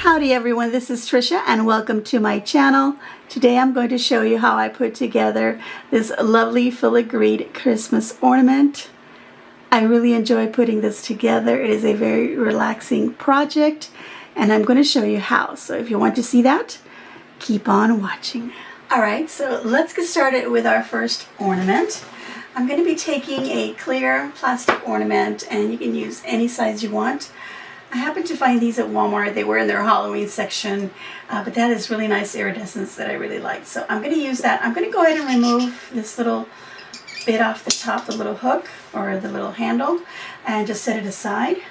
Howdy everyone, this is Tricia and welcome to my channel. Today I'm going to show you how I put together this lovely filigree Christmas ornament. I really enjoy putting this together. It is a very relaxing project and I'm going to show you how. So if you want to see that, keep on watching. Alright, so let's get started with our first ornament. I'm going to be taking a clear plastic ornament and you can use any size you want. I happened to find these at Walmart. They were in their Halloween section, but that is really nice iridescence that I really like. So I'm going to use that. I'm going to go ahead and remove this little bit off the top, the little hook or the little handle, and just set it aside.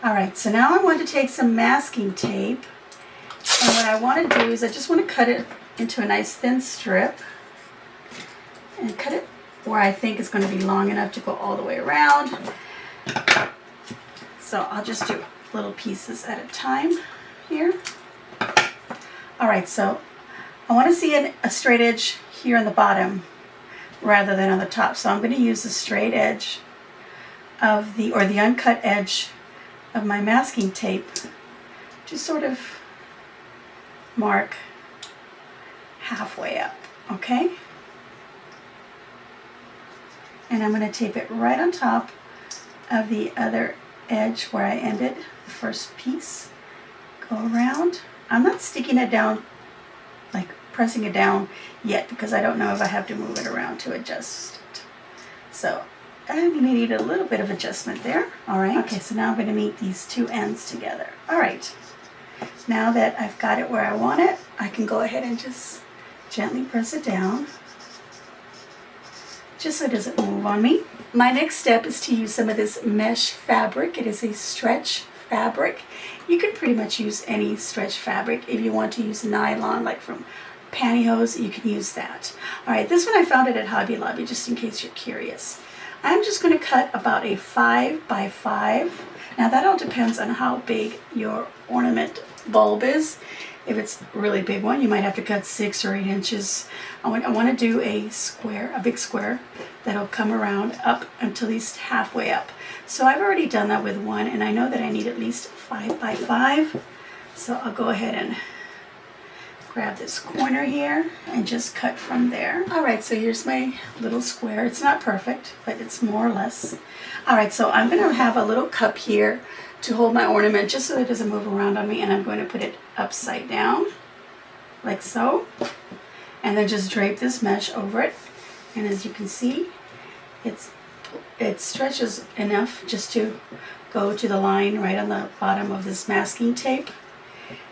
Alright, so now I want to take some masking tape, and what I want to do is I just want to cut it into a nice thin strip, and cut it where I think it's going to be long enough to go all the way around. So I'll just do little pieces at a time here. Alright, so I want to see a straight edge here on the bottom rather than on the top. So I'm going to use the straight edge of the uncut edge of my masking tape to sort of mark halfway up, okay? And I'm going to tape it right on top of the other edge where I ended the first piece. Go around. I'm not sticking it down, like pressing it down yet, because I don't know if I have to move it around to adjust it. So I need a little bit of adjustment there. Alright, okay, so now I'm going to meet these two ends together. Alright, now that I've got it where I want it, I can go ahead and just gently press it down, just so it doesn't move on me. My next step is to use some of this mesh fabric. It is a stretch fabric. You can pretty much use any stretch fabric. If you want to use nylon, like from pantyhose, you can use that. Alright, this one I found it at Hobby Lobby, just in case you're curious. I'm just going to cut about a 5 by 5. Now that all depends on how big your ornament bulb is. If it's a really big one, you might have to cut 6 or 8 inches. I want to do a square, a big square that'll come around up until at least halfway up. So I've already done that with one, and I know that I need at least 5 by 5. So I'll go ahead and grab this corner here and just cut from there. Alright, so here's my little square. It's not perfect, but it's more or less. Alright, so I'm going to have a little cup here to hold my ornament just so it doesn't move around on me, and I'm going to put it upside down like so, and then just drape this mesh over it. And as you can see, it stretches enough just to go to the line right on the bottom of this masking tape.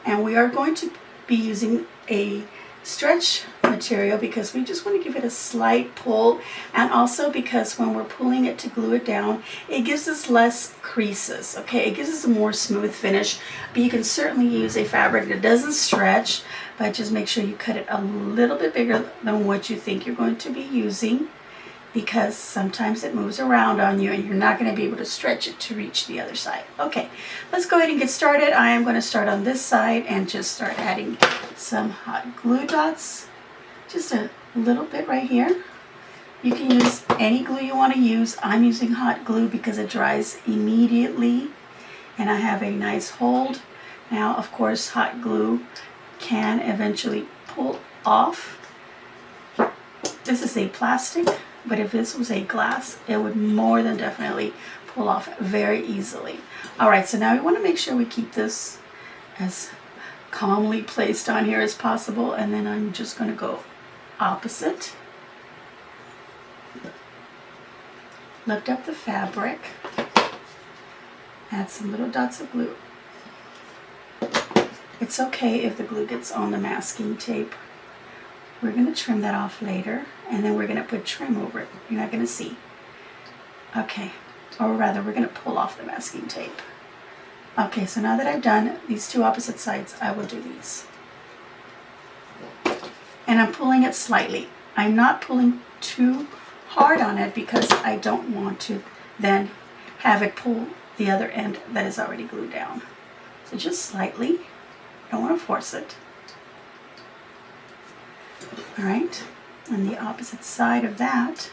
And we are going to be using a stretch material because we just want to give it a slight pull, and also because when we're pulling it to glue it down, it gives us less creases. Okay, it gives us a more smooth finish, but you can certainly use a fabric that doesn't stretch, but just make sure you cut it a little bit bigger than what you think you're going to be using, because sometimes it moves around on you and you're not going to be able to stretch it to reach the other side. Okay, let's go ahead and get started. I am going to start on this side and just start adding some hot glue dots. Just a little bit right here. You can use any glue you want to use. I'm using hot glue because it dries immediately and I have a nice hold. Now, of course, hot glue can eventually pull off. This is a plastic, but if this was a glass, it would more than definitely pull off very easily. Alright, so now we want to make sure we keep this as calmly placed on here as possible, and then I'm just going to go opposite. Lift up the fabric, add some little dots of glue. It's okay if the glue gets on the masking tape. We're going to trim that off later, and then we're going to put trim over it. You're not going to see. Okay, or rather we're going to pull off the masking tape. Okay, so now that I've done these two opposite sides, I will do these. And I'm pulling it slightly. I'm not pulling too hard on it because I don't want to then have it pull the other end that is already glued down. So just slightly. Don't want to force it. Alright, on the opposite side of that,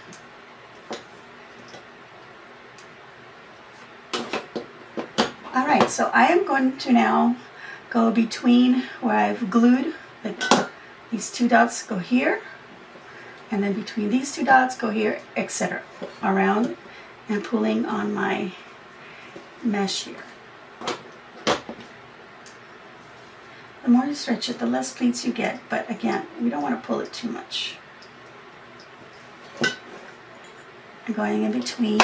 Alright, so I am going to now go between where I've glued, like these two dots go here, and then between these two dots go here, etc. around and pulling on my mesh here. The more you stretch it, the less pleats you get, but again, we don't want to pull it too much. I'm going in between.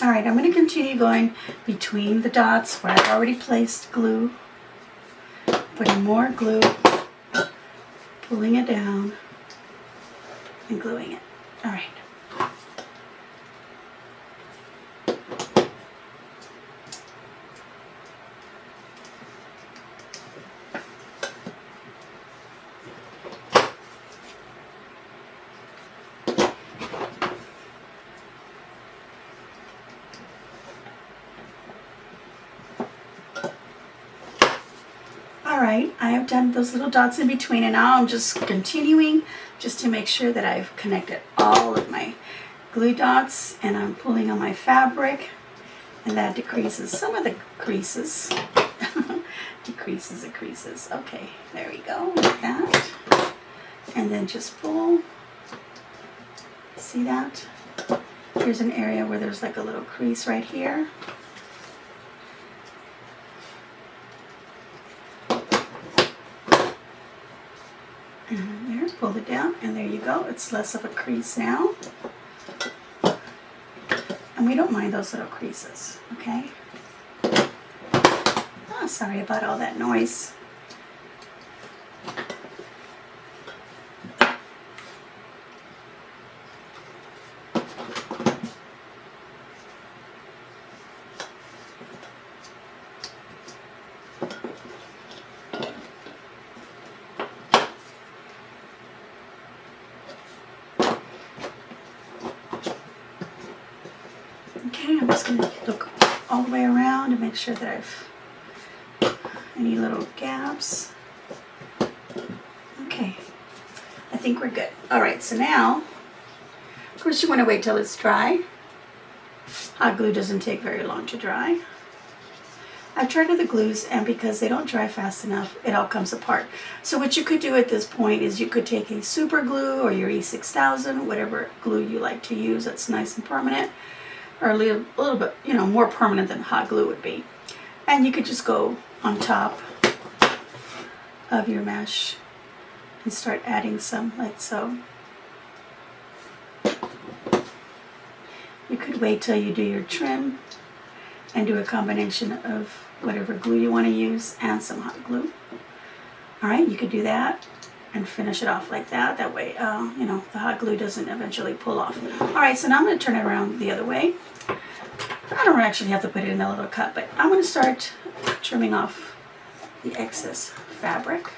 Alright, I'm going to continue going between the dots where I've already placed glue, putting more glue, pulling it down, and gluing it. Alright. Alright, I have done those little dots in between, and now I'm just continuing just to make sure that I've connected all of my glue dots, and I'm pulling on my fabric, and that decreases some of the creases. Decreases the creases. Okay, there we go, like that. And then just pull. See that? Here's an area where there's like a little crease right here. And there, pull it down, and there you go. It's less of a crease now. And we don't mind those little creases, okay? Oh, sorry about all that noise. Okay, I'm just going to look all the way around and make sure that I've any little gaps. Okay, I think we're good. Alright, so now, of course you want to wait till it's dry. Hot glue doesn't take very long to dry. I've tried other glues, and because they don't dry fast enough, it all comes apart. So what you could do at this point is you could take a super glue or your E6000, whatever glue you like to use that's nice and permanent, or a little bit, you know, more permanent than hot glue would be. And you could just go on top of your mesh and start adding some, like so. You could wait till you do your trim and do a combination of whatever glue you want to use and some hot glue. Alright, you could do that and finish it off like that. That way, you know, the hot glue doesn't eventually pull off. Alright, so now I'm going to turn it around the other way. I don't actually have to put it in a little cut, but I'm going to start trimming off the excess fabric.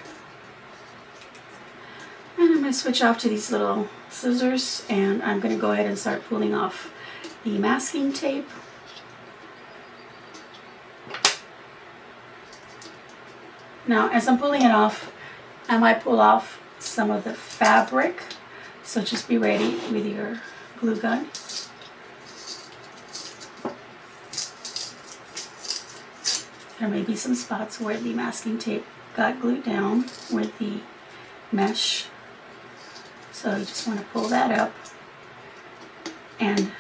And I'm going to switch off to these little scissors, and I'm going to go ahead and start pulling off the masking tape. Now, as I'm pulling it off, I might pull off some of the fabric, so just be ready with your glue gun. There may be some spots where the masking tape got glued down with the mesh, so you just want to pull that up and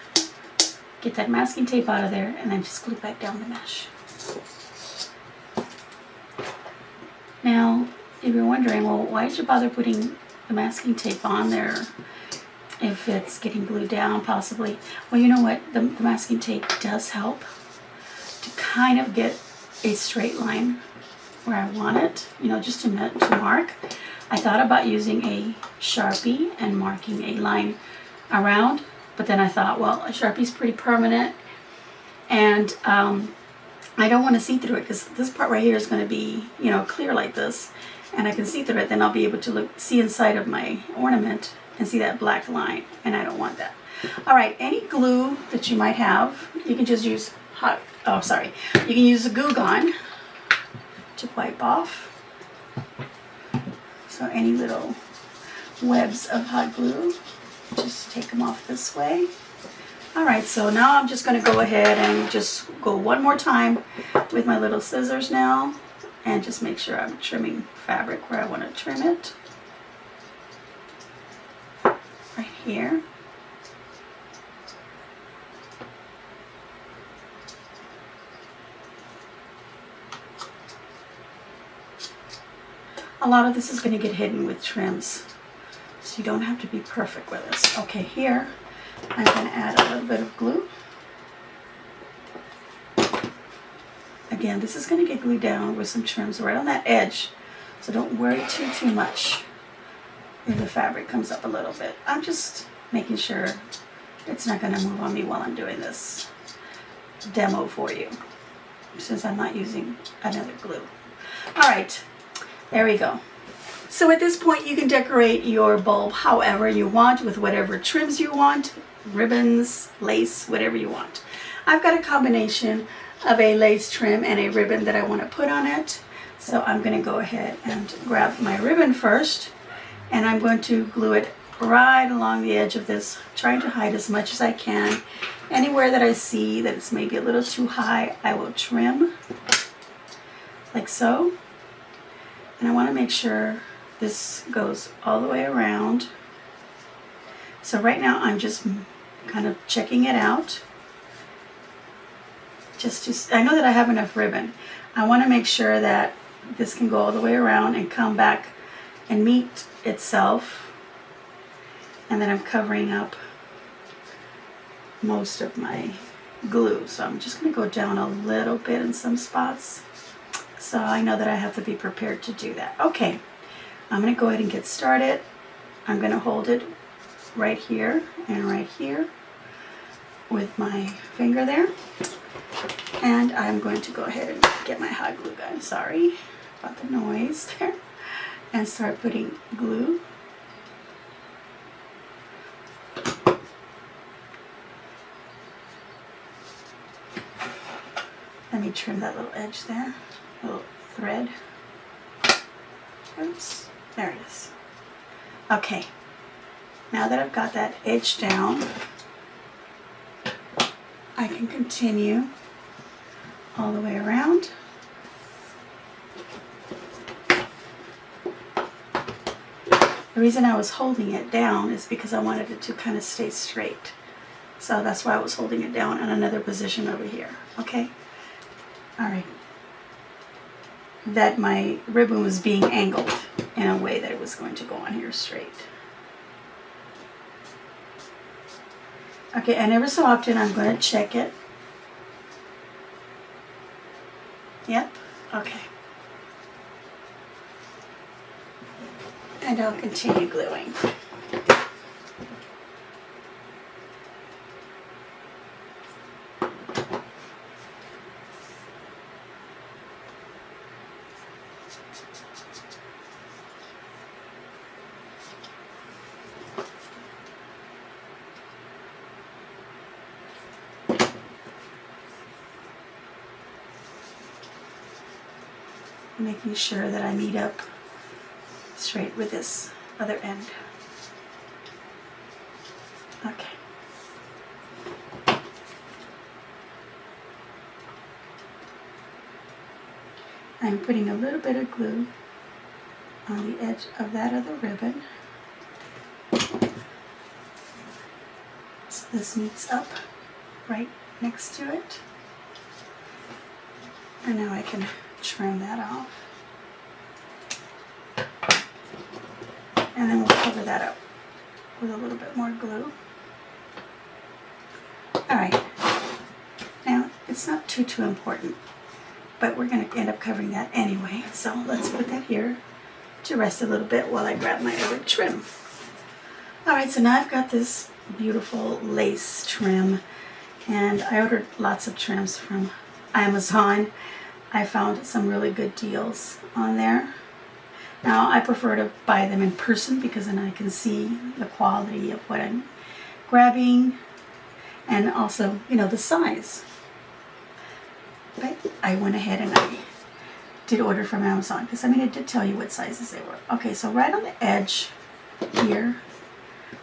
get that masking tape out of there, and then just glue back down the mesh. Now, if you're wondering, well, why did you bother putting the masking tape on there? if it's getting glued down, possibly. Well, you know what? The masking tape does help to kind of get a straight line where I want it, you know, just to mark. I thought about using a Sharpie and marking a line around, but then I thought, well, a Sharpie's pretty permanent, and I don't want to see through it, because this part right here is going to be, you know, clear like this, and I can see through it. Then I'll be able to see inside of my ornament and see that black line, and I don't want that. All right, any glue that you might have, you can just use you can use a Goo Gone to wipe off. So any little webs of hot glue, just take them off this way. All right, so now I'm just going to go ahead and just go one more time with my little scissors now, and just make sure I'm trimming fabric where I want to trim it. Right here. A lot of this is going to get hidden with trims, so you don't have to be perfect with this. Okay, here I'm going to add a little bit of glue. Again, this is going to get glued down with some trims right on that edge, so don't worry too much if the fabric comes up a little bit. I'm just making sure it's not going to move on me while I'm doing this demo for you, since I'm not using another glue. All right, there we go. So at this point, you can decorate your bulb however you want, with whatever trims you want, ribbons, lace, whatever you want. I've got a combination of a lace trim and a ribbon that I want to put on it. So I'm going to go ahead and grab my ribbon first, and I'm going to glue it right along the edge of this, trying to hide as much as I can. Anywhere that I see that it's maybe a little too high, I will trim, like so. And I want to make sure this goes all the way around. So right now I'm just kind of checking it out. I know that I have enough ribbon. I want to make sure that this can go all the way around and come back and meet itself. And then I'm covering up most of my glue. So I'm just going to go down a little bit in some spots. So I know that I have to be prepared to do that. Okay, I'm going to go ahead and get started. I'm going to hold it right here and right here with my finger there. And I'm going to go ahead and get my hot glue gun. Sorry about the noise there. And start putting glue. Let me trim that little edge there. Little thread. Oops, there it is. Okay, now that I've got that edge down, I can continue all the way around. The reason I was holding it down is because I wanted it to kind of stay straight. So that's why I was holding it down in another position over here. Okay? All right. That my ribbon was being angled in a way that it was going to go on here straight. Okay, and every so often I'm going to check it. Yep, okay. And I'll continue gluing. Making sure that I meet up straight with this other end. Okay. I'm putting a little bit of glue on the edge of that other ribbon, so this meets up right next to it. And now I can trim that off. And then we'll cover that up. with a little bit more glue. Alright, now it's not too important, but we're going to end up covering that anyway. So let's put that here to rest a little bit while I grab my other trim. Alright, so now I've got this beautiful lace trim, and I ordered lots of trims from Amazon. I found some really good deals on there. Now I prefer to buy them in person because then I can see the quality of what I'm grabbing and also, you know, the size. But I went ahead and I did order from Amazon because I mean it did tell you what sizes they were. Okay, so right on the edge here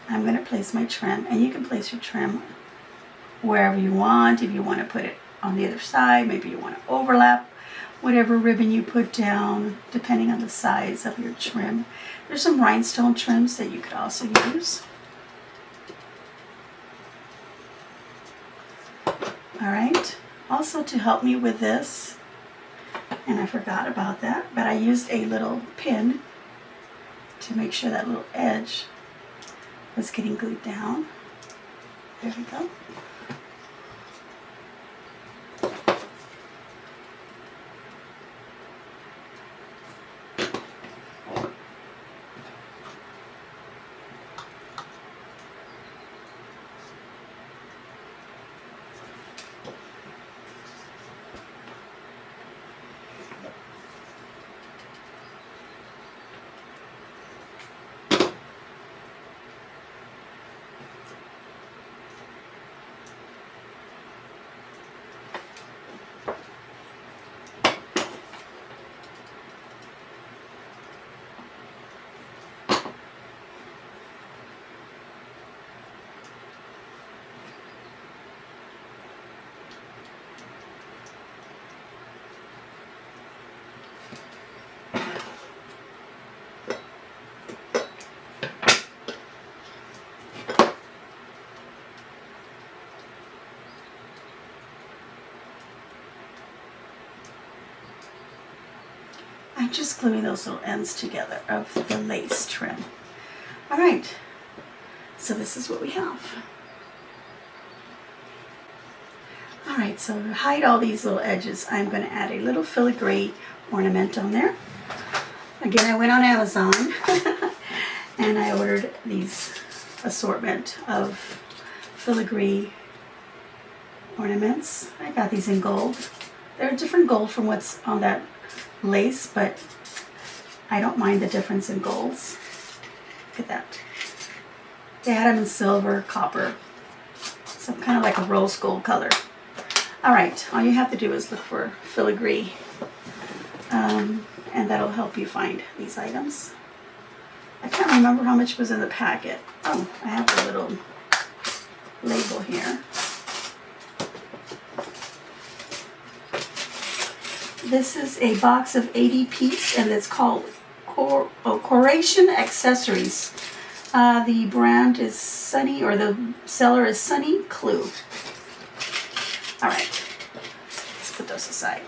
I'm going to place my trim, and you can place your trim wherever you want. If you want to put it on the other side, maybe you want to overlap whatever ribbon you put down, depending on the size of your trim. There's some rhinestone trims that you could also use. Alright, also to help me with this, and I forgot about that, but I used a little pin to make sure that little edge was getting glued down. There we go. I'm just gluing those little ends together of the lace trim. Alright, so this is what we have. Alright, so to hide all these little edges, I'm going to add a little filigree ornament on there. Again, I went on Amazon and I ordered these assortment of filigree ornaments. I got these in gold. They're a different gold from what's on that lace, but I don't mind the difference in golds. Look at that. They had them in silver, copper, so kind of like a rose gold color. Alright, all you have to do is look for filigree, and that'll help you find these items. I can't remember how much was in the packet. Oh, I have a little label here. This is a box of 80 piece, and it's called Coration Accessories. The brand is Sunny, or the seller is Sunny Clue. Alright, let's put those aside.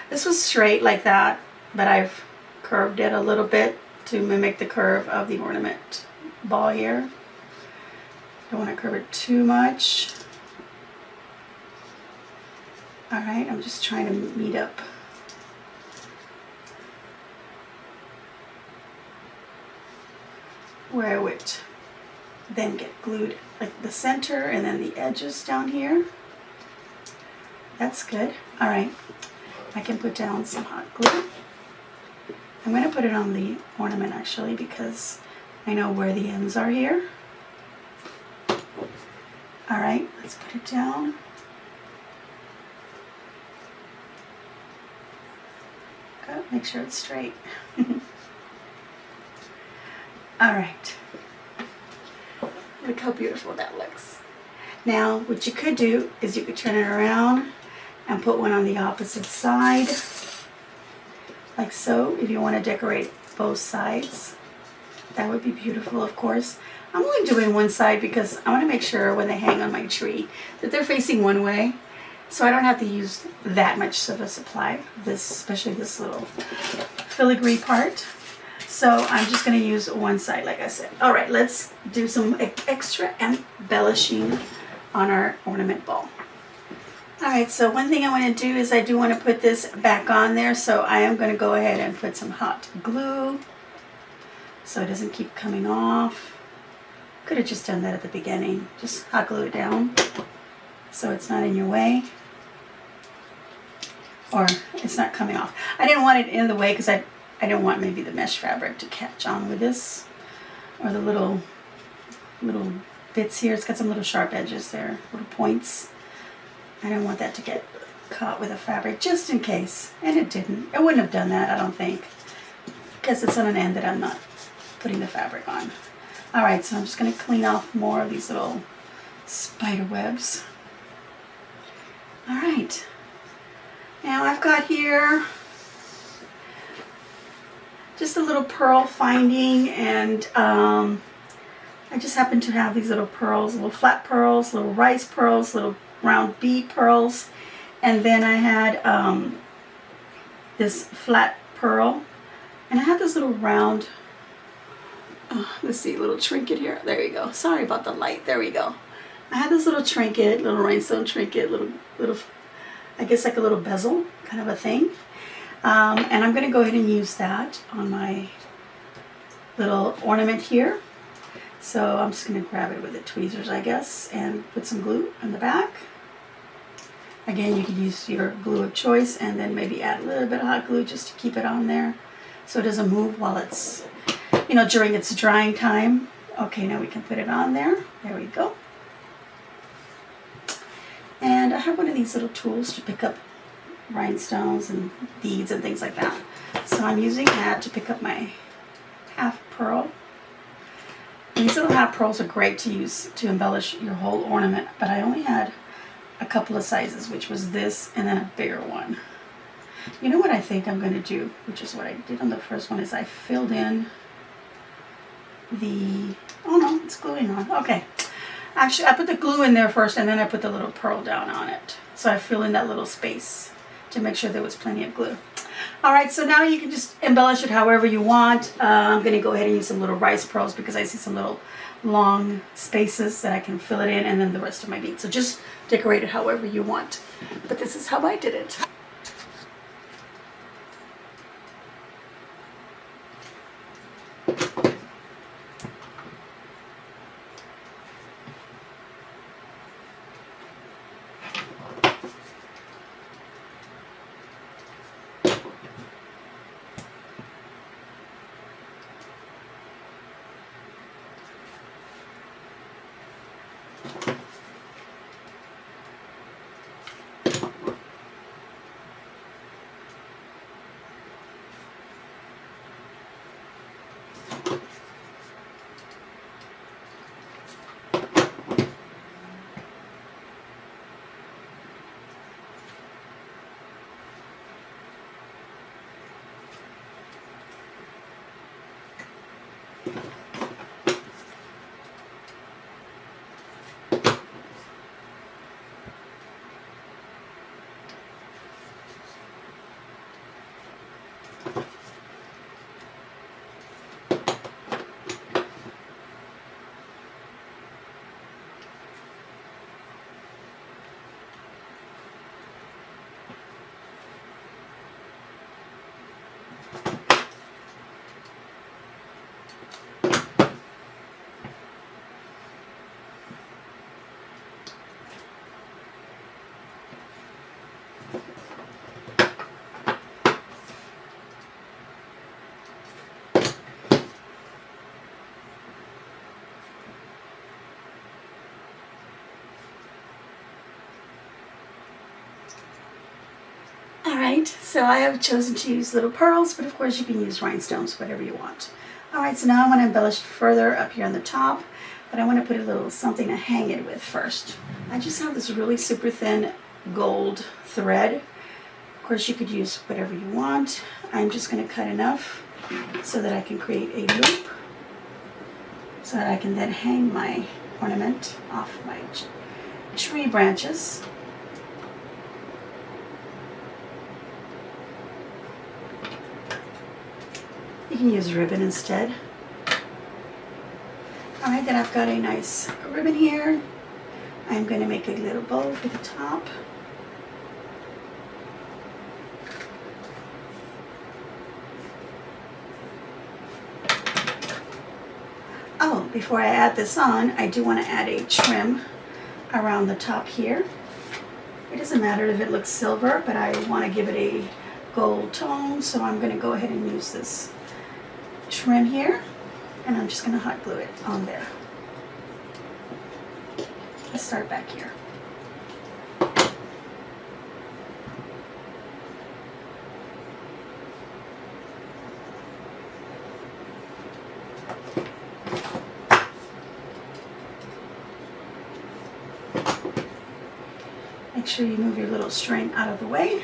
This was straight like that, but I've curved it a little bit to mimic the curve of the ornament ball here. Don't want to curve it too much. Alright, I'm just trying to meet up where I would then get glued, like the center and then the edges down here. That's good. Alright, I can put down some hot glue. I'm going to put it on the ornament actually because I know where the ends are here. Alright, let's put it down. Good, make sure it's straight. Alright, look how beautiful that looks. Now what you could do is you could turn it around and put one on the opposite side, like so, if you want to decorate both sides. That would be beautiful, of course. I'm only doing one side because I want to make sure when they hang on my tree that they're facing one way, so I don't have to use that much of a supply, especially this little filigree part. So I'm just going to use one side, like I said. All right, let's do some extra embellishing on our ornament ball. All right, so one thing I want to do is I do want to put this back on there, so I am going to go ahead and put some hot glue so it doesn't keep coming off. Could have just done that at the beginning. Just hot glue it down so it's not in your way, or it's not coming off. I didn't want it in the way because I didn't want maybe the mesh fabric to catch on with this, or the little bits here. It's got some little sharp edges there, little points. I didn't want that to get caught with the fabric, just in case. And it didn't. It wouldn't have done that, I don't think, because it's on an end that I'm not putting the fabric on. All right, so I'm just going to clean off more of these little spider webs. All right. Now I've got here just a little pearl finding, and I just happen to have these little pearls, little flat pearls, little rice pearls, little round bead pearls, and then I had this flat pearl, and I have this little round, let's see, little trinket here. There you go. Sorry about the light. There we go. I have this little trinket, little rhinestone trinket, little, I guess like a little bezel kind of a thing. And I'm going to go ahead and use that on my little ornament here. So I'm just going to grab it with the tweezers, I guess, and put some glue on the back. Again, you can use your glue of choice and then maybe add a little bit of hot glue just to keep it on there so it doesn't move while it's, you know, during its drying time. Okay, now we can put it on there. There we go. And I have one of these little tools to pick up rhinestones and beads and things like that. So I'm using that to pick up my half pearl. And these little half pearls are great to use to embellish your whole ornament, but I only had a couple of sizes, which was this and then a bigger one. You know what I think I'm going to do, which is what I did on the first one, is I filled in the, oh no, it's gluing on. Okay. Actually, I put the glue in there first and then I put the little pearl down on it. So I fill in that little space to make sure there was plenty of glue. All right, so now you can just embellish it however you want. I'm going to go ahead and use some little rice pearls because I see some little long spaces that I can fill it in, and then the rest of my beads. So just decorate it however you want. But this is how I did it. Alright, so I have chosen to use little pearls, but of course you can use rhinestones, whatever you want. Alright, so now I want to embellish further up here on the top, but I want to put a little something to hang it with first. I just have this really super thin gold thread. Of course you could use whatever you want. I'm just going to cut enough so that I can create a loop, so that I can then hang my ornament off my tree branches. You You can use ribbon instead. Alright, then I've got a nice ribbon here. I'm going to make a little bow for the top. Oh, before I add this on, I do want to add a trim around the top here. It doesn't matter if it looks silver, but I want to give it a gold tone, so I'm going to go ahead and use this trim here, and I'm just going to hot glue it on there. Let's start back here. Make sure you move your little string out of the way,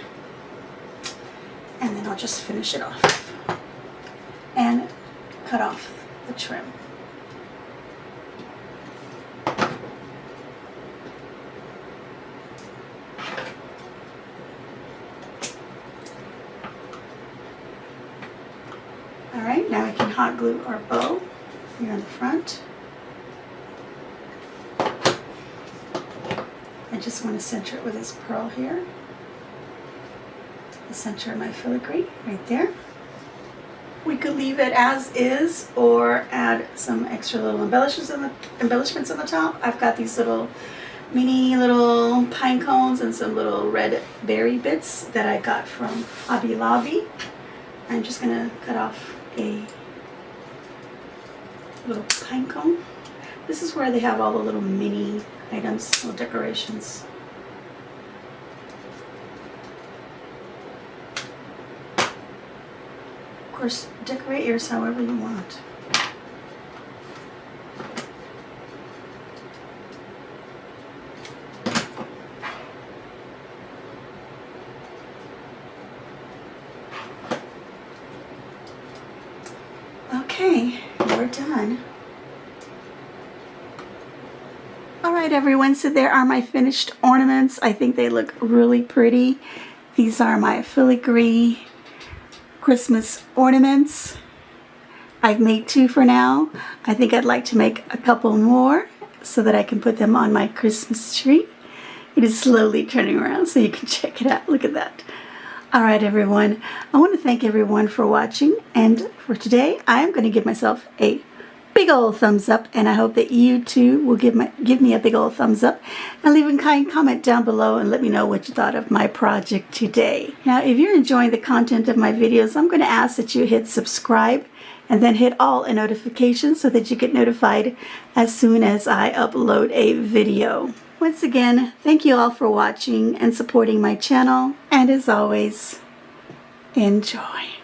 and then I'll just finish it off and cut off the trim. Alright, now we can hot glue our bow here on the front. I just want to center it with this pearl here. The center of my filigree right there. We could leave it as is or add some extra little embellishments on the top. I've got these little mini little pine cones and some little red berry bits that I got from Hobby Lobby. I'm just going to cut off a little pine cone. This is where they have all the little mini items, little decorations. Of course, decorate yours however you want. Okay, we're done. Alright everyone, so there are my finished ornaments. I think they look really pretty. These are my filigree Christmas ornaments. I've made 2 for now. I think I'd like to make a couple more so that I can put them on my Christmas tree. It is slowly turning around so you can check it out. Look at that. Alright everyone, I want to thank everyone for watching, and for today I am going to give myself a big old thumbs up, and I hope that you too will give me a big old thumbs up and leave a kind comment down below and let me know what you thought of my project today. Now if you're enjoying the content of my videos, I'm going to ask that you hit subscribe and then hit all notifications so that you get notified as soon as I upload a video. Once again, thank you all for watching and supporting my channel, and as always, enjoy.